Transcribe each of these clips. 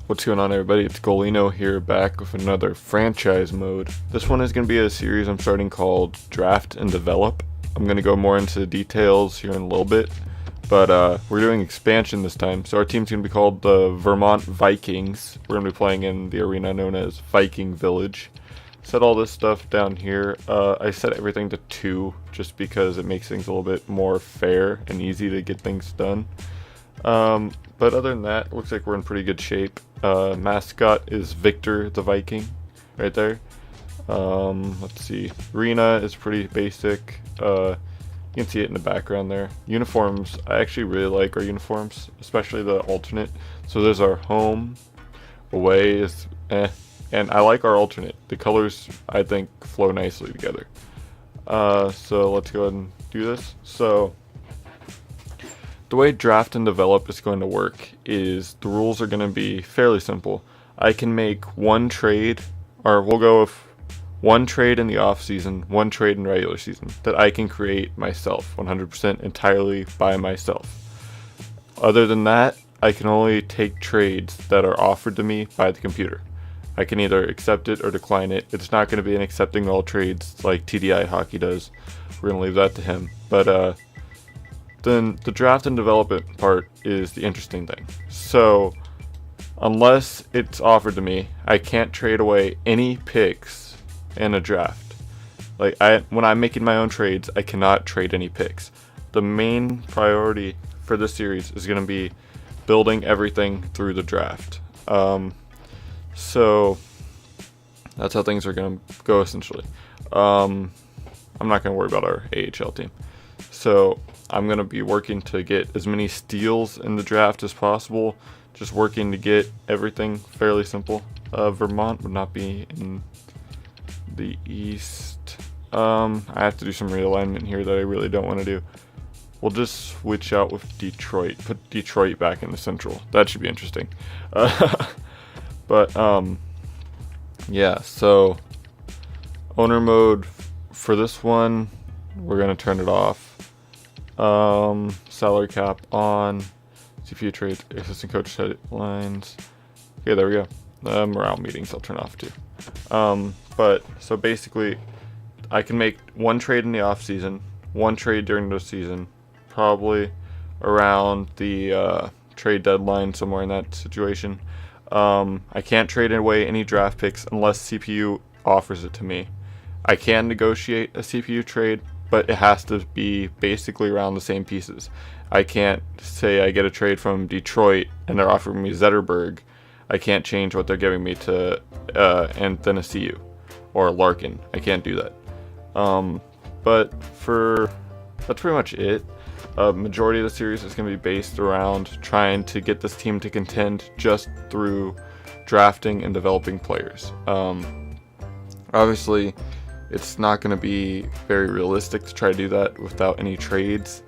What's going on, everybody? It's Golino here, back with another franchise mode. This one is going to be a series I'm starting called Draft and Develop. I'm going to go more into details here in a little bit, but we're doing expansion this time. So our team's going to be called the Vermont Vikings. We're going to be playing in the arena known as Viking Village. Set all this stuff down here. I set everything to 2 just because it makes things a little bit more fair and easy to get things done. But other than that, looks like we're in pretty good shape. Mascot is Victor the Viking, right there. Let's see. Arena is pretty basic. You can see it in the background there. Uniforms, I actually really like our uniforms, especially the alternate. So there's our home, away is and I like our alternate. The colors, I think, flow nicely together. So let's go ahead and do this. So the way Draft and Develop is going to work is the rules are going to be fairly simple. I can make one trade, or we'll go with one trade in the off season, one trade in regular season that I can create myself, 100% entirely by myself. Other than that, I can only take trades that are offered to me by the computer. I can either accept it or decline it. It's not going to be an accepting all trades like TDI Hockey does. We're going to leave that to him. But then the draft and development part is the interesting thing. So unless it's offered to me, I can't trade away any picks in a draft. Like when I'm making my own trades, I cannot trade any picks. The main priority for this series is going to be building everything through the draft. So that's how things are going to go essentially. I'm not going to worry about our AHL team. So I'm going to be working to get as many steals in the draft as possible. Just working to get everything fairly simple. Vermont would not be in the East. I have to do some realignment here that I really don't want to do. We'll just switch out with Detroit. Put Detroit back in the Central. That should be interesting. But yeah, so owner mode for this one, we're going to turn it off. Salary cap on. CPU trade, assistant coach headlines. Okay, there we go. Morale meetings I'll turn off too. But so basically, I can make one trade in the off season, one trade during the season, probably around the trade deadline, somewhere in that situation. I can't trade away any draft picks unless CPU offers it to me. I can negotiate a CPU trade, but it has to be basically around the same pieces. I can't say I get a trade from Detroit and they're offering me Zetterberg. I can't change what they're giving me to and then a CU or Larkin. I can't do that. But that's pretty much it. Majority of the series is going to be based around trying to get this team to contend just through drafting and developing players. Obviously, it's not going to be very realistic to try to do that without any trades.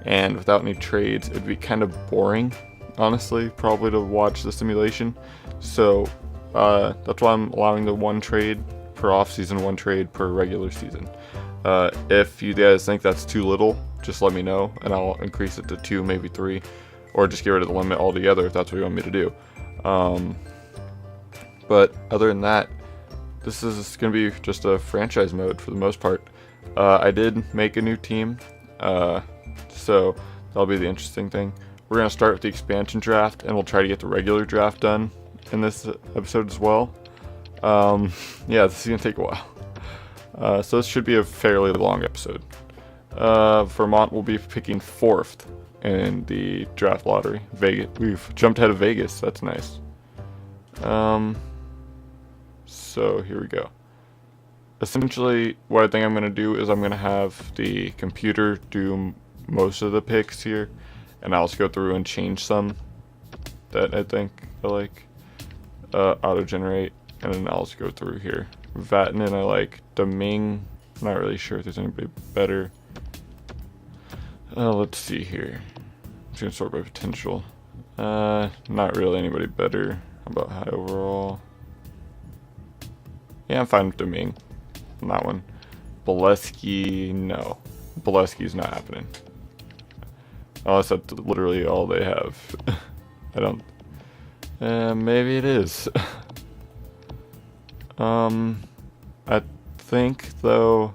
And without any trades, it'd be kind of boring, honestly, probably to watch the simulation. So that's why I'm allowing the one trade per off-season, one trade per regular season. If you guys think that's too little, just let me know, and I'll increase it to 2, maybe 3, or just get rid of the limit altogether if that's what you want me to do. But other than that, this is going to be just a franchise mode for the most part. I did make a new team, so that'll be the interesting thing. We're going to start with the expansion draft, and we'll try to get the regular draft done in this episode as well. Yeah, this is going to take a while. So this should be a fairly long episode. Vermont will be picking 4th in the draft lottery. Vegas, we've jumped ahead of Vegas. That's nice. So here we go. Essentially, what I think I'm going to do is I'm going to have the computer do most of the picks here, and I'll just go through and change some that I think I like. Auto-generate, and then I'll just go through here. Vatanen, I like. Domingue, not really sure if there's anybody better. Let's see here. I'm just going to sort by potential. Not really anybody better. How about high overall? Yeah, I'm fine with Domingue on that one. Bolesky, no. Bolesky's not happening. Unless that's literally all they have. I don't Maybe it is. I think though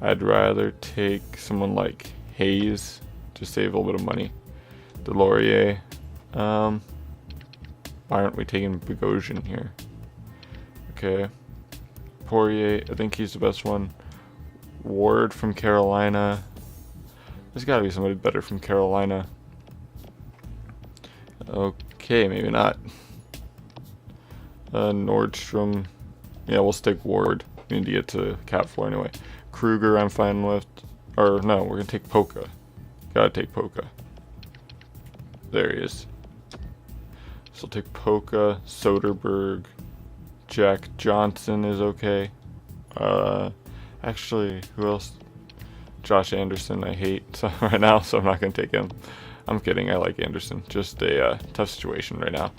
I'd rather take someone like Hayes to save a little bit of money. Delorier. Why aren't we taking Bogosian here? Okay. Poirier, I think he's the best one. Ward from Carolina. There's gotta be somebody better from Carolina. Okay, maybe not. Nordstrom. Yeah, we'll stick Ward. We need to get to cap floor anyway. Kruger, I'm fine with. Or no, we're gonna take Polka. Gotta take Polka. There he is. So we'll take Polka, Soderberg, Jack Johnson is okay. Actually, who else? Josh Anderson, I hate right now, so I'm not gonna take him. I'm kidding, I like Anderson. Just a tough situation right now.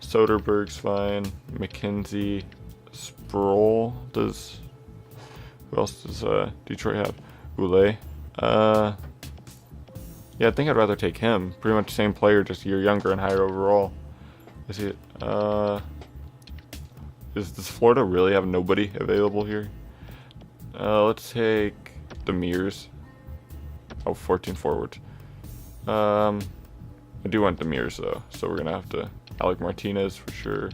Soderberg's fine. McKenzie, Sproul does. Who else does Detroit have? Oulet. Yeah, I think I'd rather take him. Pretty much the same player, just a year younger and higher overall. I see it. Does Florida really have nobody available here? Let's take Demirs. Oh, 14 forwards. I do want Demirs though, so we're gonna have to Alec Martinez for sure.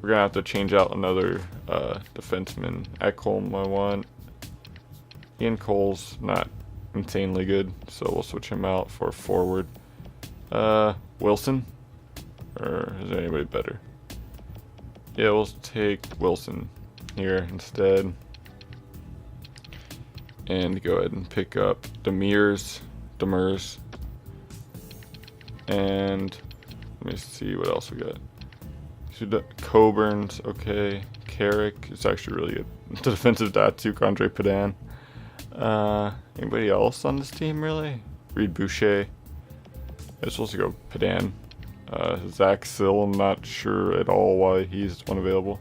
We're gonna have to change out another defenseman. Ekholm I want. Ian Cole's not insanely good, so we'll switch him out for forward. Wilson? Or is there anybody better? Yeah, we'll take Wilson here instead. And go ahead and pick up Demers. And let me see what else we got. Coburn's okay. Carrick is actually really good. The defensive Datsuk, Andre Padan. Anybody else on this team really? Reed Boucher. I'm supposed to go Padan. Zach Sill, I'm not sure at all why he's unavailable.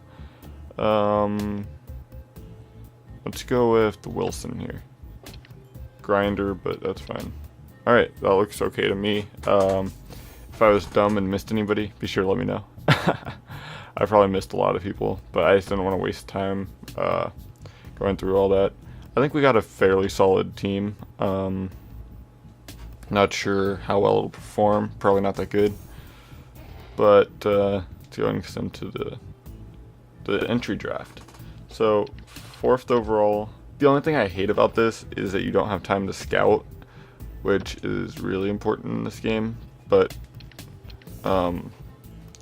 Let's go with Wilson here. Grinder, but that's fine. Alright, that looks okay to me. If I was dumb and missed anybody, be sure to let me know. I probably missed a lot of people, but I just didn't want to waste time going through all that. I think we got a fairly solid team. Not sure how well it'll perform. Probably not that good. But it's going into the entry draft. So 4th overall. The only thing I hate about this is that you don't have time to scout, which is really important in this game. But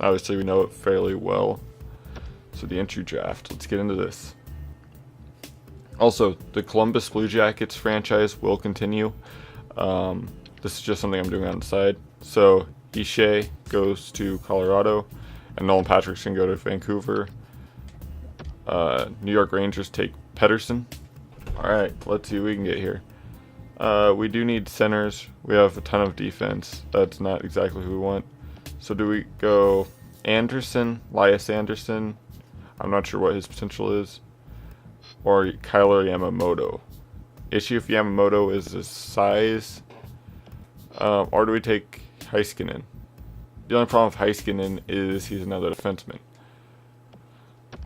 obviously we know it fairly well. So the entry draft. Let's get into this. Also, the Columbus Blue Jackets franchise will continue. This is just something I'm doing on the side. So Ishe goes to Colorado, and Nolan Patrick's can go to Vancouver. New York Rangers take Pettersson. Alright, let's see what we can get here. We do need centers. We have a ton of defense. That's not exactly who we want. So do we go Anderson, Elias Anderson? I'm not sure what his potential is. Or Kyler Yamamoto. Issue if Yamamoto is his size. Or do we take Heiskanen? The only problem with Heiskanen is he's another defenseman.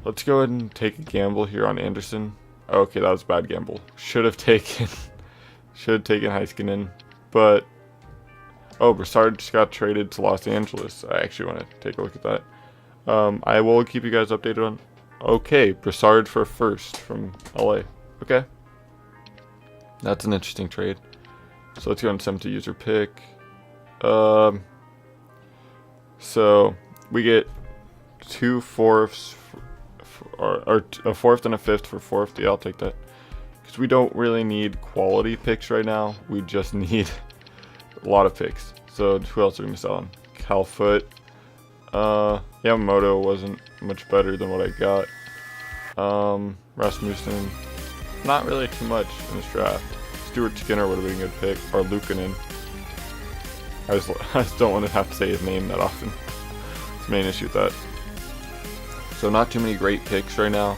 Let's go ahead and take a gamble here on Anderson. Okay, that was a bad gamble. Should have taken Heiskanen, but Brassard just got traded to Los Angeles. I actually want to take a look at that. I will keep you guys updated on. Okay, Brassard for first from LA. Okay, that's an interesting trade. So let's go and send to user pick. So we get 2 fourths, or a fourth and a fifth for 4th. Yeah, I'll take that. Because we don't really need quality picks right now. We just need a lot of picks. So who else are we missing on? Cal Foot. Yamamoto wasn't much better than what I got. Rasmussen. Not really too much in this draft. Stuart Skinner would have been a good pick. Or Luukkonen. I just don't want to have to say his name that often. It's the main issue with that. So not too many great picks right now.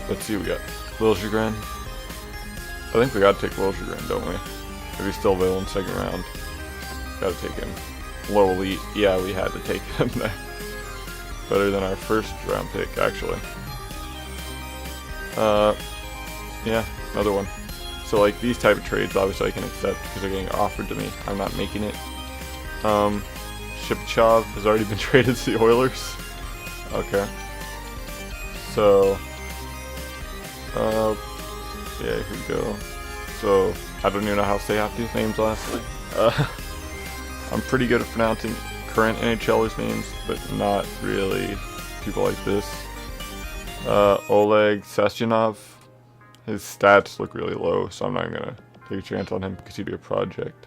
Let's see what we got. Liljegren. I think we gotta take Liljegren, don't we? If he's still available in 2nd round. Gotta take him. Low elite. Yeah, we had to take him there. Better than our first round pick, actually. Yeah, another one. So like these type of trades, obviously I can accept because they're getting offered to me. I'm not making it. Shipchov has already been traded to the Oilers. Okay. So, yeah, here we go. So, I don't even know how to say half these names, honestly. I'm pretty good at pronouncing current NHLers' names, but not really people like this. Oleg Sestyanov. His stats look really low, so I'm not gonna take a chance on him because he'd be a project.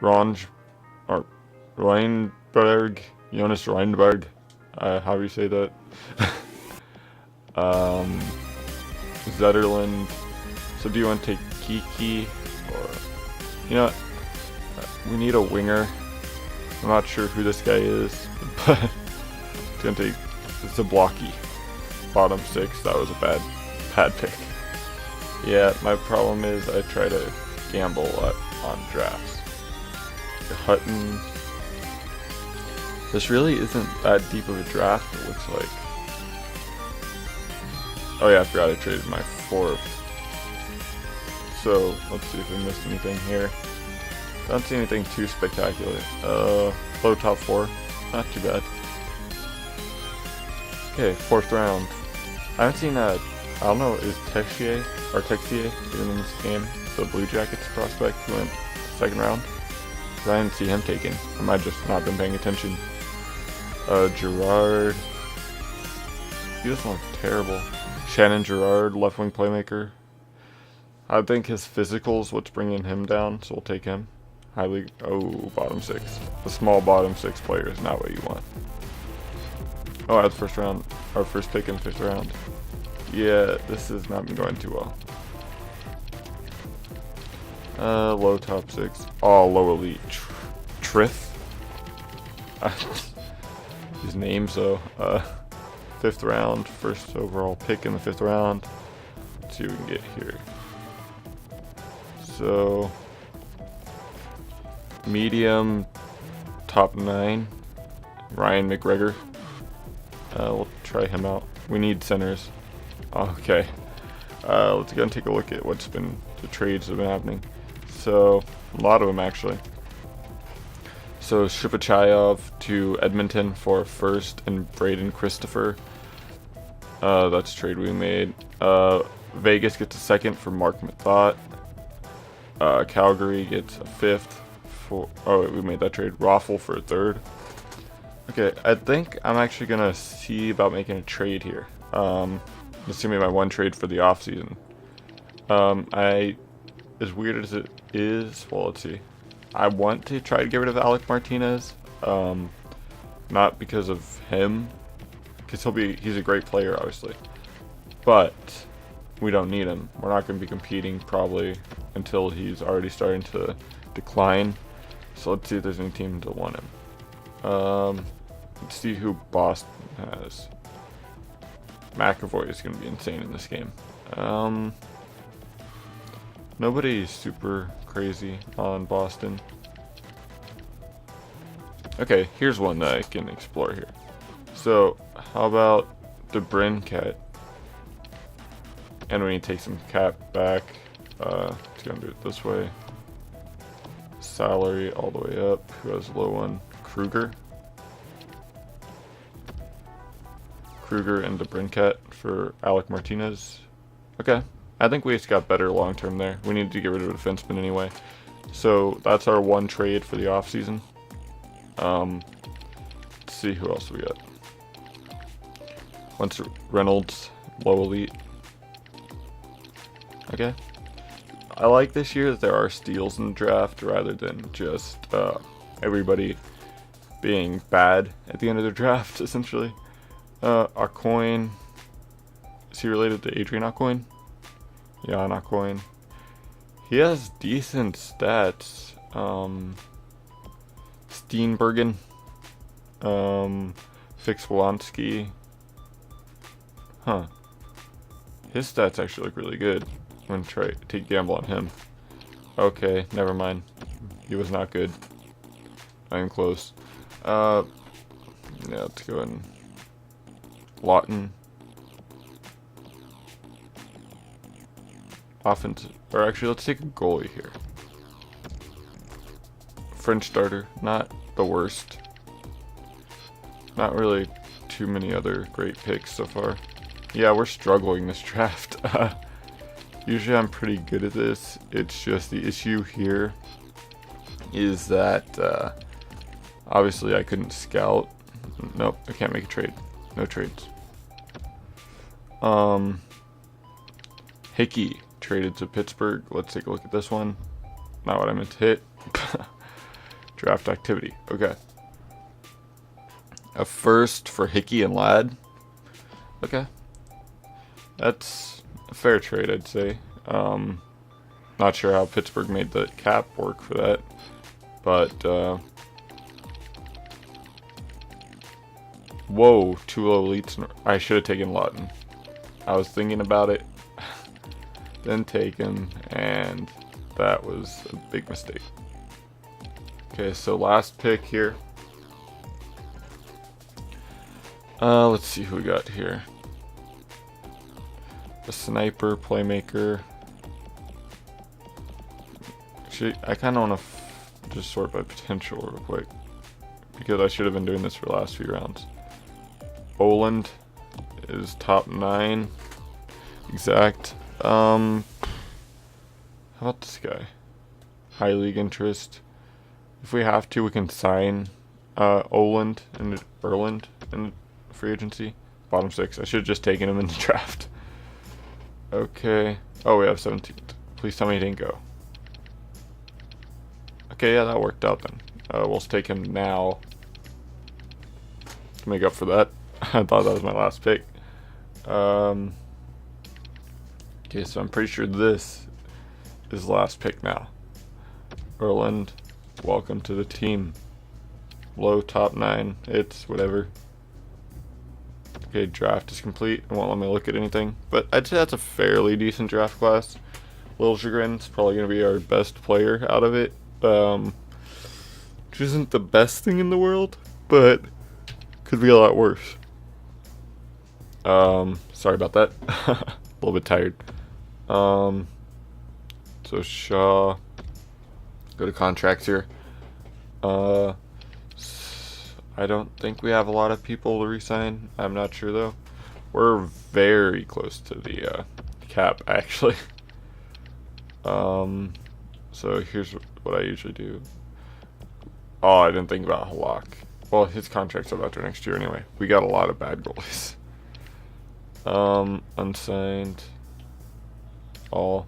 Reinberg, Jonas Reinberg, how do you say that? Zetterland. So do you want to take Kiki or, you know what? We need a winger. I'm not sure who this guy is, but it's gonna take Zablocki, bottom 6. That was a bad pick. Yeah, my problem is I try to gamble a lot on drafts. Hutton. This really isn't that deep of a draft, it looks like. Oh yeah, I forgot I traded my 4th. So, let's see if we missed anything here. Don't see anything too spectacular. Low top 4. Not too bad. Okay, 4th round. I haven't seen I don't know, is Texier even in this game? The Blue Jackets prospect who went 2nd round? Because I didn't see him taken. I might just not been paying attention. Gerard. He doesn't look terrible. Shannon Gerard, left wing playmaker. I think his physical's what's bringing him down, so we'll take him. Bottom 6. The small bottom 6 player is not what you want. Oh, that's first round. Our first pick in the 5th round. Yeah, this has not been going too well. Low top 6. Oh, low elite. Trith. His names though. 5th round, first overall pick in the 5th round. Let's see what we can get here. So, medium, top 9. Ryan McGregor. We'll try him out. We need centers. Okay. Let's go and take a look at what's been the trades that have been happening. So, a lot of them actually. So, Shipachayev to Edmonton for 1st and Braden Christopher. That's a trade we made. Vegas gets a 2nd for Mark Mathot. Calgary gets a 5th for. Oh, wait, we made that trade. Raffle for a 3rd. Okay, I think I'm actually gonna see about making a trade here. This is gonna be my one trade for the offseason. As weird as it is, well, let's see. I want to try to get rid of Alec Martinez. Not because of him, because he's a great player, obviously. But we don't need him. We're not going to be competing probably until he's already starting to decline. So let's see if there's any team that want him. Let's see who Boston has. McAvoy is going to be insane in this game. Nobody's super crazy on Boston. Okay, here's one that I can explore here. So, how about the Brincat? And we need to take some cap back. It's gonna do it this way. Salary all the way up. Who has a low one? Kruger. Kruger and the Brincat for Alec Martinez. Okay. I think we just got better long term there. We need to get rid of a defenseman anyway. So that's our one trade for the offseason. Let's see who else we got. Once Reynolds, low elite. Okay. I like this year that there are steals in the draft rather than just everybody being bad at the end of the draft, essentially. Aucoin. Is he related to Adrian Aucoin? Yeah, Aucoin. He has decent stats. Steenbergen. Fix-Wolanski. Huh. His stats actually look really good. I'm gonna take a gamble on him. Okay, never mind. He was not good. I'm close. Yeah, let's go ahead and Lawton. Offensive, or actually, let's take a goalie here. French starter, not the worst. Not really too many other great picks so far. Yeah, we're struggling this draft. Usually I'm pretty good at this. It's just the issue here is that obviously I couldn't scout. Nope, I can't make a trade. No trades. Hickey traded to Pittsburgh. Let's take a look at this one. Not what I meant to hit. Draft activity. Okay. A first for Hickey and Ladd. Okay. That's a fair trade, I'd say. Not sure how Pittsburgh made the cap work for that. But, whoa, 2 low elites. I should have taken Lawton. I was thinking about it. Didn't take him, and that was a big mistake. Okay, so last pick here. Let's see who we got here. A sniper, playmaker. Actually, I kind of want to just sort by potential real quick, because I should have been doing this for the last few rounds. Oland is top 9. Exact. How about this guy? High league interest. If we have to, we can sign Oland and Erland in free agency. Bottom 6. I should have just taken him in the draft. Okay. Oh, we have 17th. Please tell me he didn't go. Okay, yeah, that worked out then. We'll take him now to make up for that. I thought that was my last pick. Okay, so I'm pretty sure this is the last pick now. Erland, welcome to the team. Low top 9. It's whatever. Okay, draft is complete. It won't let me look at anything, but I'd say that's a fairly decent draft class. Lil Chagrin's probably going to be our best player out of it, which isn't the best thing in the world, but could be a lot worse. Sorry about that. A little bit tired. So Shaw, go to contracts here. I don't think we have a lot of people to resign. I'm not sure though. We're very close to the cap actually. So here's what I usually do. Oh, I didn't think about Halak. Well, his contract's up after next year anyway. We got a lot of bad goalies. Unsigned. All.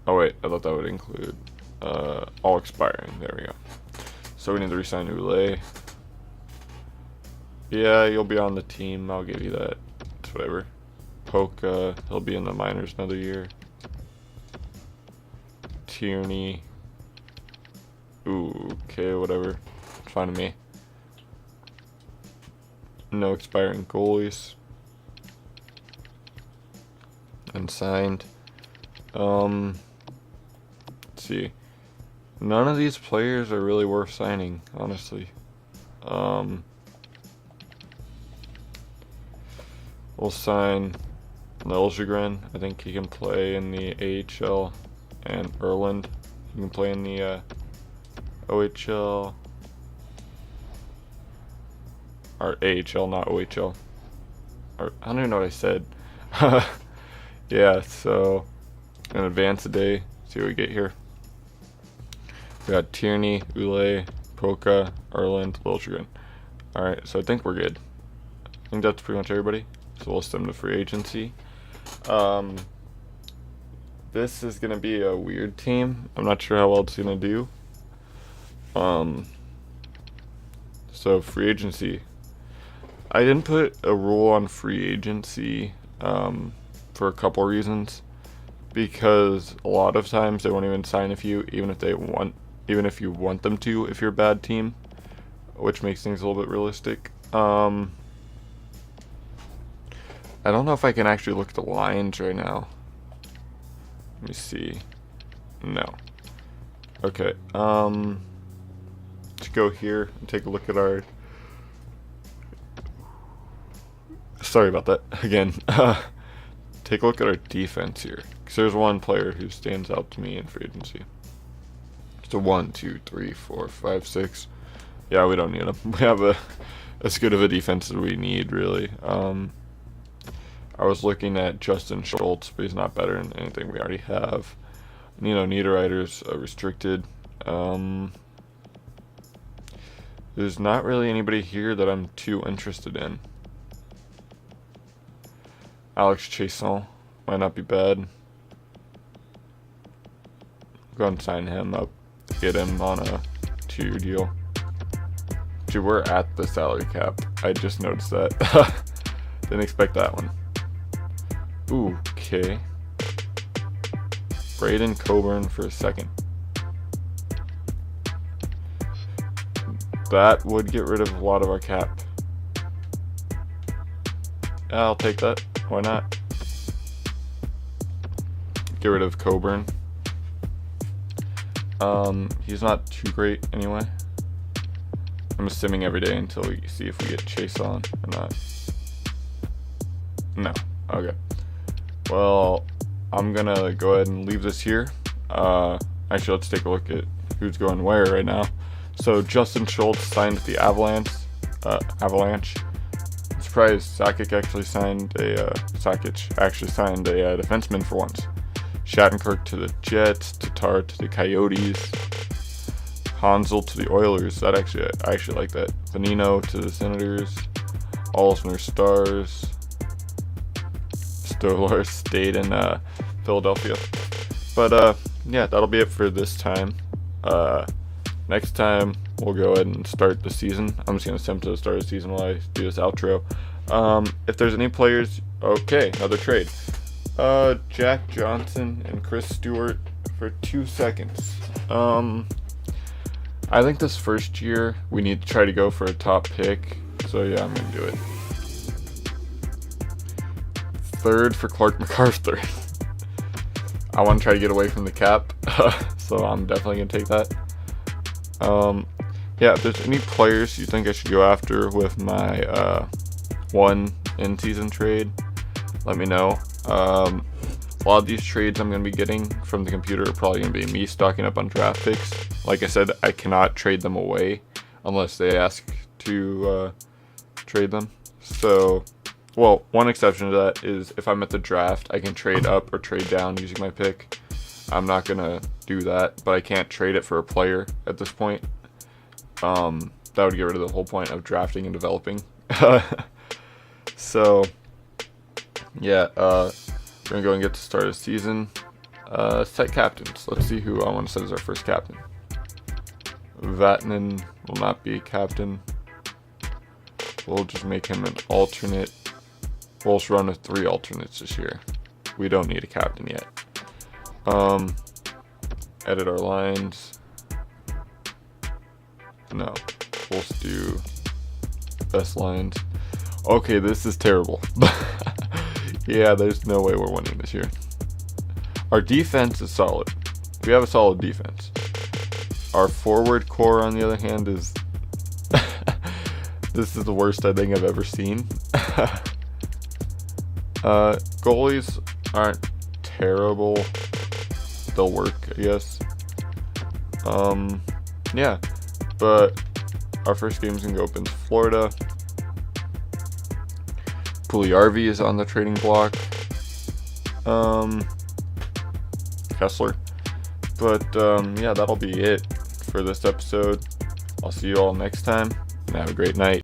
Oh wait, I thought that would include all expiring. There we go. So we need to resign Ule. Yeah, you'll be on the team. I'll give you that. It's whatever. Polka, he'll be in the minors another year. Tierney. Ooh, okay, whatever. Fine with me. No expiring goalies. Unsigned. Let's see. None of these players are really worth signing, honestly. We'll sign Liljegren. I think he can play in the AHL, and Erland. He can play in the OHL. Or AHL, not OHL. Or, I don't even know what I said. Yeah, so an advance a day. See what we get here. We got Tierney, Ule, Polka, Erland, Liljegren. Alright, so I think we're good. I think that's pretty much everybody. So we'll send them to free agency. This is going to be a weird team. I'm not sure how well it's going to do. So free agency. I didn't put a rule on free agency for a couple reasons. Because a lot of times they won't even sign even if you want them to, if you're a bad team, which makes things a little bit realistic. I don't know if I can actually look at the lines right now. Let me see. No. Okay, let's go here and take a look at our... Sorry about that, again. Take a look at our defense here, because there's one player who stands out to me in free agency. So 1, 2, 3, 4, 5, 6. Yeah, we don't need him. We have as good of a defense as we need, really. I was looking at Justin Schultz, but he's not better than anything we already have. Niederreiter's restricted. There's not really anybody here that I'm too interested in. Alex Chillin might not be bad. Go and sign him up. Get him on a 2-year deal. Dude, we're at the salary cap. I just noticed that. Didn't expect that one. Ooh, okay. Braden Coburn for a second. That would get rid of a lot of our cap. Yeah, I'll take that. Why not? Get rid of Coburn. He's not too great anyway. I'm assuming every day until we see if we get Chase on or not. No. Okay. Well, I'm gonna go ahead and leave this here. Actually, let's take a look at who's going where right now. So Justin Schultz signed with the Avalanche. I'm surprised Sakic actually signed a defenseman for once. Shattenkirk to the Jets, Tatar to the Coyotes, Hansel to the Oilers. I actually like that. Vanino to the Senators, Olsner Stars. Stolar stayed in Philadelphia. But yeah, that'll be it for this time. Next time we'll go ahead and start the season. I'm just gonna attempt to start the season while I do this outro. If there's any players, okay, another trade. Jack Johnson and Chris Stewart for 2 seconds. I think this first year we need to try to go for a top pick. So yeah, I'm gonna do it. 3rd for Clark MacArthur. I want to try to get away from the cap, so I'm definitely gonna take that. Yeah, if there's any players you think I should go after with my one in-season trade, let me know. A lot of these trades I'm going to be getting from the computer are probably going to be me stocking up on draft picks. Like I said, I cannot trade them away unless they ask to trade them. So, well, one exception to that is if I'm at the draft, I can trade up or trade down using my pick. I'm not going to do that, but I can't trade it for a player at this point. That would get rid of the whole point of drafting and developing. So, yeah, we're going to go and get to start the season. Set captains. Let's see who I want to set as our first captain. Vatanen will not be a captain. We'll just make him an alternate. We'll just run with 3 alternates this year. We don't need a captain yet. Edit our lines. No. We'll just do best lines. Okay, this is terrible. Yeah, there's no way we're winning this year. Our defense is solid. We have a solid defense. Our forward core, on the other hand, is... This is the worst I think I've ever seen. Goalies aren't terrible. They'll work, I guess. Yeah. But our first game's gonna go up in Florida. Puljujärvi is on the trading block. Kessler. But yeah, that'll be it for this episode. I'll see you all next time, and have a great night.